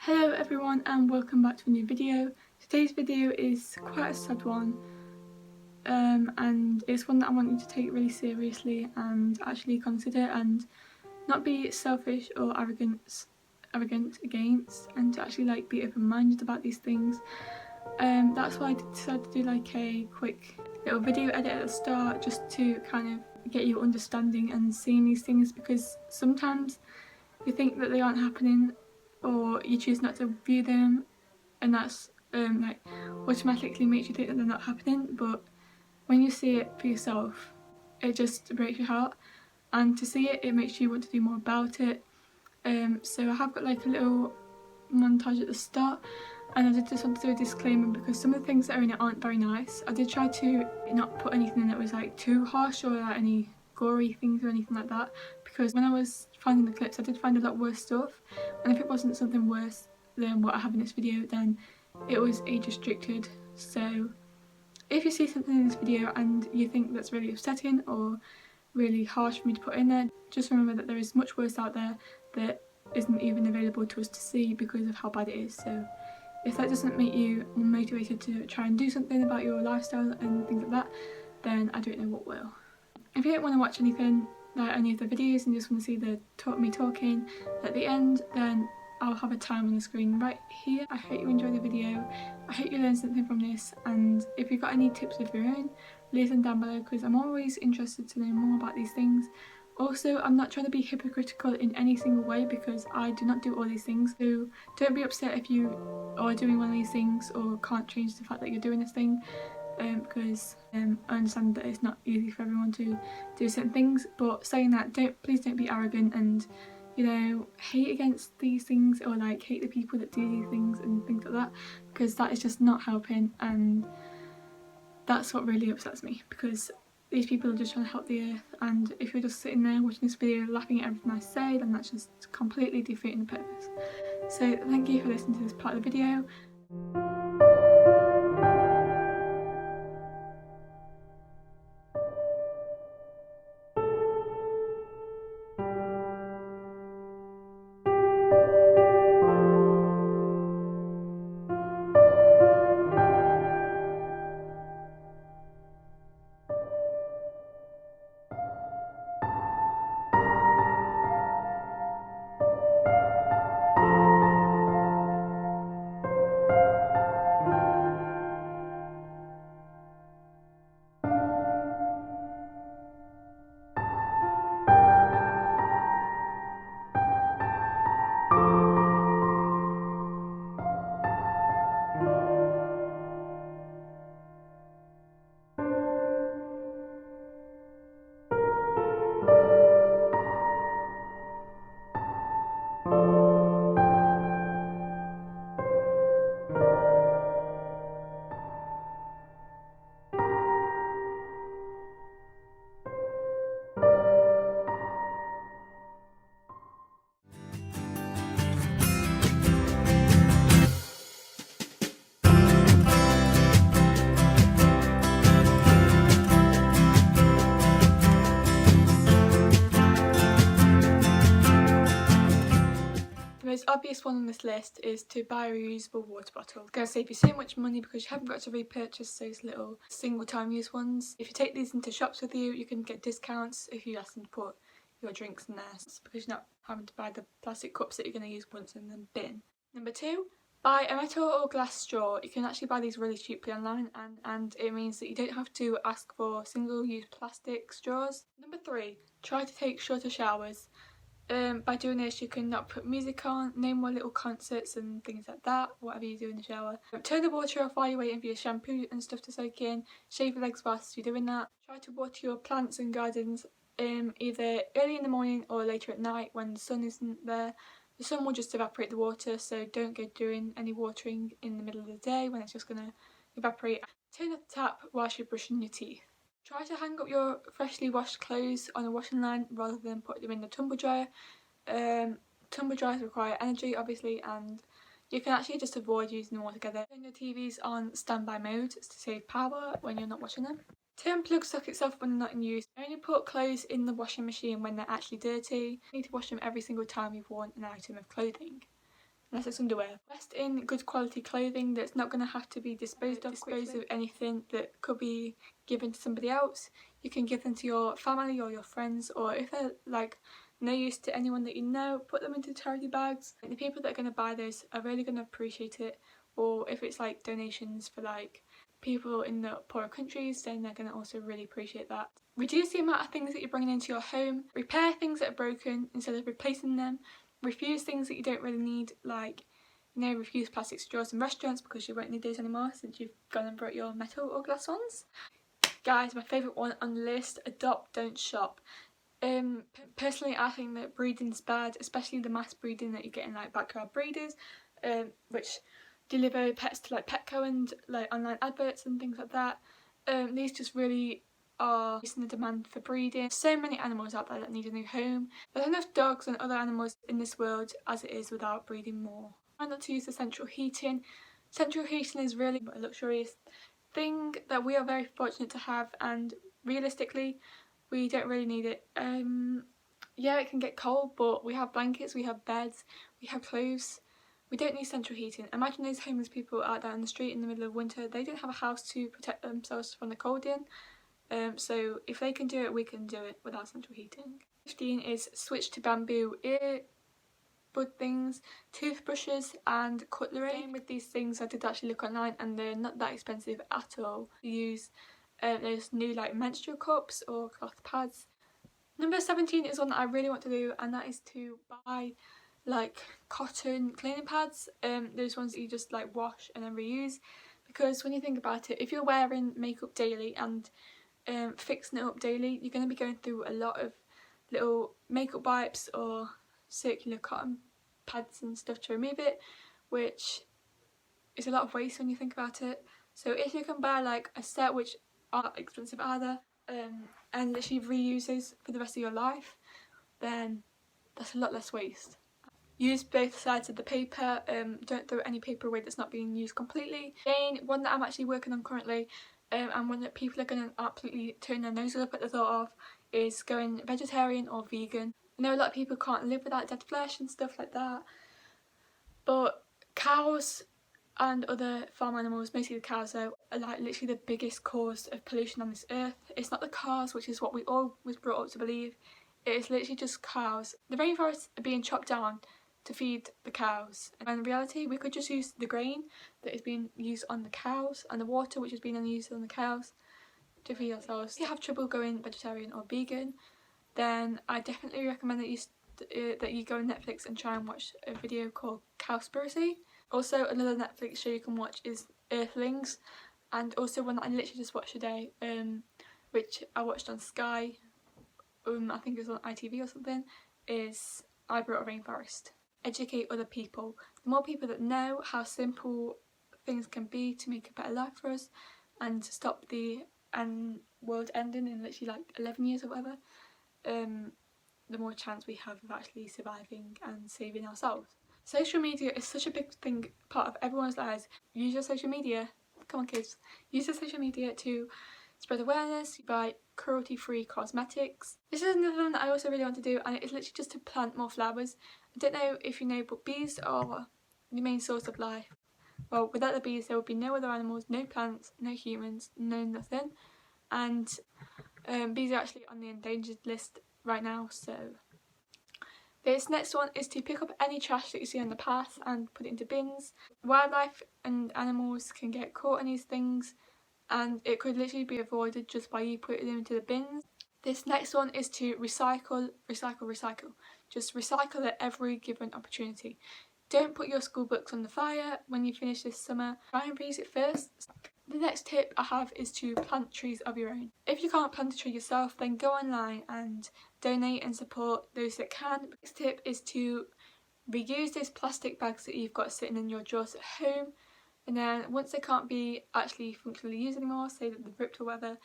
Hello everyone and welcome back to a new video. Today's video is quite a sad one and it's one that I want you to take really seriously and actually consider and not be selfish or arrogant against, and to actually be open-minded about these things. That's why I decided to do like a quick little video edit at the start, just to kind of get you understanding and seeing these things, because sometimes you think that they aren't happening or you choose not to view them, and that's automatically makes you think that they're not happening. But when you see it for yourself, it just breaks your heart, and to see it, it makes you want to do more about it. So I have got like a little montage at the start, and I did just want to do a disclaimer because some of the things that are in it aren't very nice. I did try to not put anything that was like too harsh or like any gory things or anything like that, because when I was finding the clips I did find a lot worse stuff, and if it wasn't something worse than what I have in this video, then it was age restricted. So if you see something in this video and you think that's really upsetting or really harsh for me to put in there, just remember that there is much worse out there that isn't even available to us to see because of how bad it is. So if that doesn't make you more motivated to try and do something about your lifestyle and things like that, then I don't know what will. If you don't want to watch anything like any of the videos and just want to see me talking at the end, then I'll have a time on the screen right here. I hope you enjoy the video. I hope you learned something from this, and if you've got any tips of your own, leave them down below because I'm always interested to know more about these things. Also, I'm not trying to be hypocritical in any single way because I do not do all these things, so don't be upset if you are doing one of these things or can't change the fact that you're doing this thing, because I understand that it's not easy for everyone to do certain things. But saying that, please don't be arrogant and, you know, hate against these things or like hate the people that do these things and things like that, because that is just not helping, and that's what really upsets me, because these people are just trying to help the earth, and if you're just sitting there watching this video laughing at everything I say, then that's just completely defeating the purpose. So thank you for listening to this part of the video. The most obvious one on this list is to buy a reusable water bottle. It's going to save you so much money because you haven't got to repurchase those little single time use ones. If you take these into shops with you, you can get discounts if you ask them to put your drinks in there, because you're not having to buy the plastic cups that you're going to use once in the bin. Number 2, buy a metal or glass straw. You can actually buy these really cheaply online, and it means that you don't have to ask for single-use plastic straws. Number 3, try to take shorter showers. By doing this, you can not put music on, no more little concerts and things like that, whatever you do in the shower. Turn the water off while you're waiting for your shampoo and stuff to soak in. Shave your legs whilst you're doing that. Try to water your plants and gardens either early in the morning or later at night when the sun isn't there. The sun will just evaporate the water, so don't go doing any watering in the middle of the day when it's just going to evaporate. Turn off the tap whilst you're brushing your teeth. Try to hang up your freshly washed clothes on a washing line rather than put them in the tumble dryer. Tumble dryers require energy, obviously, and you can actually just avoid using them altogether. Turn your TVs on standby mode to save power when you're not washing them. Turn plug sockets off when not in use. Only put clothes in the washing machine when they're actually dirty. You need to wash them every single time you've worn an item of clothing. unless it's underwear. Invest in good quality clothing that's not going to have to be disposed of anything that could be given to somebody else. You can give them to your family or your friends, or if they're like no use to anyone that you know, put them into charity bags. The people that are going to buy those are really going to appreciate it. Or if it's like donations for like people in the poorer countries, then they're going to also really appreciate that. Reduce the amount of things that you're bringing into your home. Repair things that are broken instead of replacing them. Refuse things that you don't really need, like, you know, refuse plastic straws in restaurants because you won't need those anymore since you've gone and brought your metal or glass ones. Guys, my favourite one on the list, adopt, don't shop. Personally, I think that breeding's bad, especially the mass breeding that you get in like backyard breeders, which deliver pets to like Petco and like online adverts and things like that. These just really are increasing the demand for breeding. So many animals out there that need a new home. There's enough dogs and other animals in this world as it is without breeding more. Try not to use the central heating. Central heating is really a luxurious thing that we are very fortunate to have, and realistically we don't really need it. Yeah, it can get cold, but we have blankets, we have beds, we have clothes. We don't need central heating. Imagine those homeless people out there on the street in the middle of winter. They don't have a house to protect themselves from the cold in. So if they can do it, we can do it without central heating. 15 is switch to bamboo earbud things, toothbrushes and cutlery. Again, with these things I did actually look online and they're not that expensive at all to use. There's new like menstrual cups or cloth pads. Number 17 is one that I really want to do, and that is to buy like cotton cleaning pads, those ones that you just like wash and then reuse, because when you think about it, if you're wearing makeup daily and fixing it up daily, you're going to be going through a lot of little makeup wipes or circular cotton pads and stuff to remove it, which is a lot of waste when you think about it. So if you can buy like a set which aren't expensive either, and literally reuse those for the rest of your life, then that's a lot less waste. Use both sides of the paper, don't throw any paper away that's not being used completely. Again, one that I'm actually working on currently, and one that people are going to absolutely turn their noses up at the thought of, is going vegetarian or vegan. I know a lot of people can't live without dead flesh and stuff like that, but cows and other farm animals, mostly the cows though, are like literally the biggest cause of pollution on this earth. It's not the cars, which is what we all was brought up to believe. It is literally just cows. The rainforests are being chopped down to feed the cows, and in reality we could just use the grain that is being used on the cows and the water which is being used on the cows to feed ourselves. If you have trouble going vegetarian or vegan, then I definitely recommend that you go on Netflix and try and watch a video called Cowspiracy. Also, another Netflix show you can watch is Earthlings, and also one that I literally just watched today, which I watched on Sky, I think it was on ITV or something, is I Brought a Rainforest. Educate other people. The more people that know how simple things can be to make a better life for us and stop the world ending in literally like 11 years or whatever, the more chance we have of actually surviving and saving ourselves. Social media is such a big thing, part of everyone's lives. Use your social media, come on kids, use your social media to spread awareness, buy cruelty-free cosmetics. This is another one that I also really want to do, and it is literally just to plant more flowers. I don't know if you know, but bees are the main source of life. Well, without the bees there would be no other animals, no plants, no humans, no nothing. And bees are actually on the endangered list right now, so this next one is to pick up any trash that you see on the path and put it into bins. Wildlife and animals can get caught in these things, and it could literally be avoided just by you putting them into the bins. This next one is to recycle. Just recycle at every given opportunity. Don't put your school books on the fire when you finish this summer. Try and reuse it first. The next tip I have is to plant trees of your own. If you can't plant a tree yourself, then go online and donate and support those that can. The next tip is to reuse those plastic bags that you've got sitting in your drawers at home, and then once they can't be actually functionally used anymore, say that they've ripped or whatever,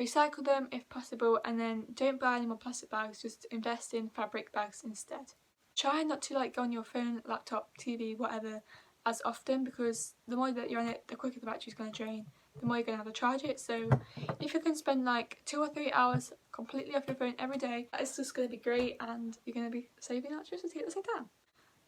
recycle them if possible, and then don't buy any more plastic bags, just invest in fabric bags instead. Try not to like go on your phone, laptop, TV, whatever as often, because the more that you're on it, the quicker the battery's going to drain, the more you're going to have to charge it. So if you can spend like 2 or 3 hours completely off your phone every day, that is just going to be great, and you're going to be saving electricity at the same time.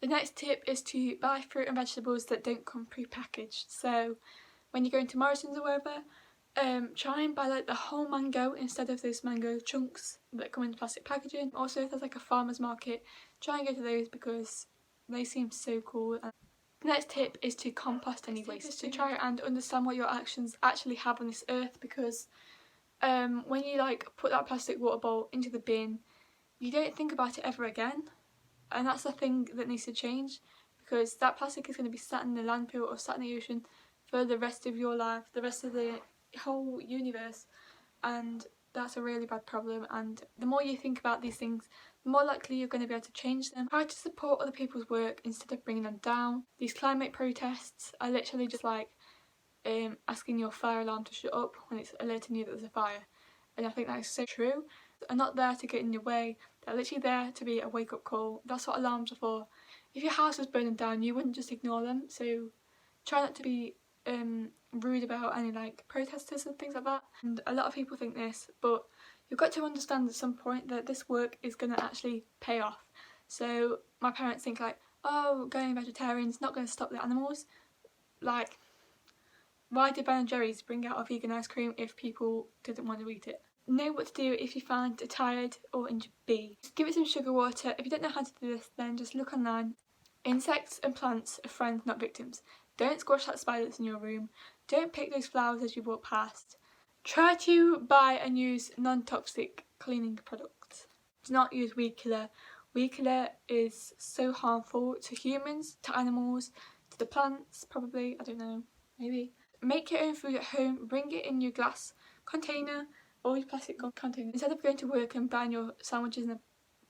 The next tip is to buy fruit and vegetables that don't come pre-packaged. So when you go into Morrison's or wherever, try and buy like the whole mango instead of those mango chunks that come in plastic packaging. Also, if there's like a farmer's market, try and go to those because they seem so cool. And the next tip is to compost any waste. To try and understand what your actions actually have on this earth, because when you like put that plastic water bowl into the bin, you don't think about it ever again. And that's the thing that needs to change, because that plastic is going to be sat in the landfill or sat in the ocean for the rest of your life, the rest of the whole universe, and that's a really bad problem. And the more you think about these things, the more likely you're going to be able to change them. Try to support other people's work instead of bringing them down. These climate protests are literally just like asking your fire alarm to shut up when it's alerting you that there's a fire, and I think that is so true. They're not there to get in your way, they're literally there to be a wake-up call. That's what alarms are for. If your house was burning down, you wouldn't just ignore them, so try not to be rude about any like protesters and things like that. And a lot of people think this, but you've got to understand at some point that this work is going to actually pay off. So my parents think like, oh, going vegetarian is not going to stop the animals. Like, why did Ben & Jerry's bring out a vegan ice cream if people didn't want to eat it? Know what to do if you find a tired or injured bee. Just give it some sugar water. If you don't know how to do this, then just look online. Insects and plants are friends, not victims. Don't squash that spider that's in your room. Don't pick those flowers as you walk past. Try to buy and use non-toxic cleaning products. Do not use weed killer. Weed killer is so harmful to humans, to animals, to the plants, probably, I don't know, maybe. Make your own food at home, bring it in your glass container or your plastic container. Instead of going to work and buying your sandwiches in a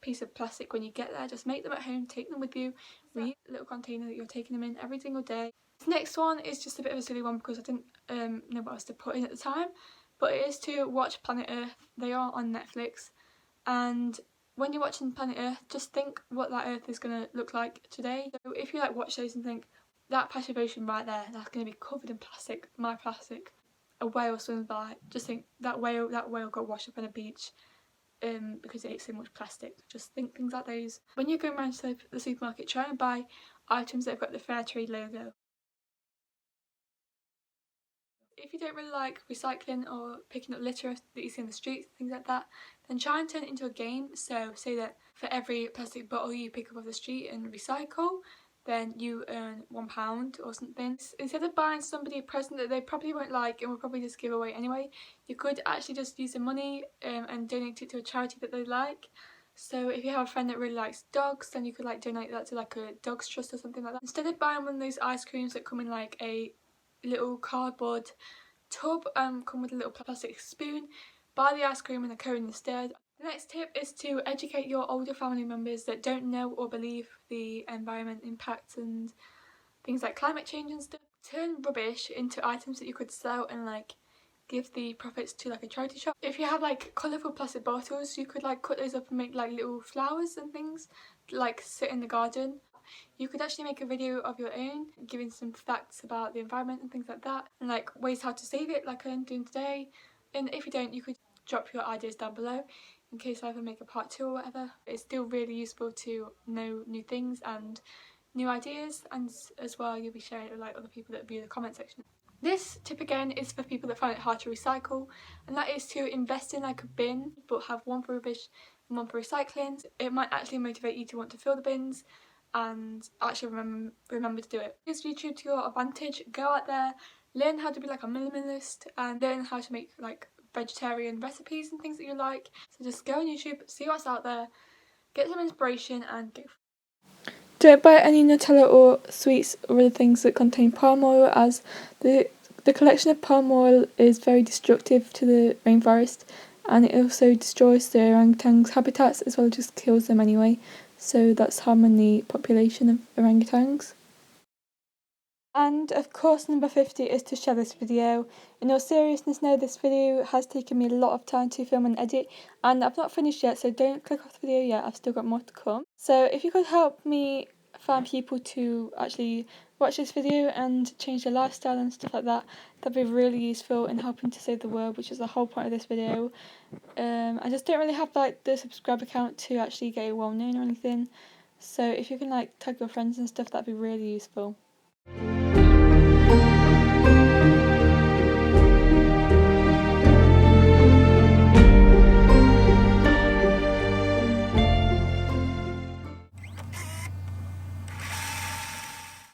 piece of plastic when you get there, just make them at home, take them with you, read a little container that you're taking them in every single day. This next one is just a bit of a silly one because I didn't know what else to put in at the time, but it is to watch Planet Earth. They are on Netflix, and when you're watching Planet Earth, just think what that Earth is going to look like today. So if you like watch those and think, that patch of ocean right there, that's going to be covered in plastic, my plastic. A whale swims by, just think that whale got washed up on a beach because it ate so much plastic. Just think things like those. When you're going around to the supermarket, try and buy items that have got the fair trade logo. If you don't really like recycling or picking up litter that you see on the streets, things like that, then try and turn it into a game. So say that for every plastic bottle you pick up off the street and recycle, then you earn £1 or something. Instead of buying somebody a present that they probably won't like and will probably just give away anyway, you could actually just use the money and donate it to a charity that they like. So if you have a friend that really likes dogs, then you could like donate that to like a dog's trust or something like that. Instead of buying one of those ice creams that come in like a little cardboard tub, come with a little plastic spoon, buy the ice cream in a cone instead. The next tip is to educate your older family members that don't know or believe the environment impacts and things like climate change and stuff. Turn rubbish into items that you could sell and like give the profits to like a charity shop. If you have like colourful plastic bottles, you could like cut those up and make like little flowers and things, like sit in the garden. You could actually make a video of your own, giving some facts about the environment and things like that, and like ways how to save it, like I'm doing today. And if you don't, you could drop your ideas down below in case I ever make a part 2 or whatever. It's still really useful to know new things and new ideas, and as well you'll be sharing it with like other people that view the comment section. This tip again is for people that find it hard to recycle, and that is to invest in like a bin but have one for rubbish and one for recycling. It might actually motivate you to want to fill the bins and actually remember to do it. Use YouTube to your advantage. Go out there, learn how to be like a minimalist and learn how to make like vegetarian recipes and things that you like. So just go on YouTube, see what's out there, get some inspiration and go. Don't buy any Nutella or sweets or other things that contain palm oil, as the collection of palm oil is very destructive to the rainforest, and it also destroys the orangutans' habitats as well as just kills them anyway. So that's harming the population of orangutans. And of course number 50 is to share this video. In all seriousness now, this video has taken me a lot of time to film and edit, and I've not finished yet, so don't click off the video yet, I've still got more to come. So if you could help me find people to actually watch this video and change their lifestyle and stuff like that, that'd be really useful in helping to save the world, which is the whole point of this video. I just don't really have like the subscriber count to actually get it well known or anything. So if you can like tag your friends and stuff, that'd be really useful.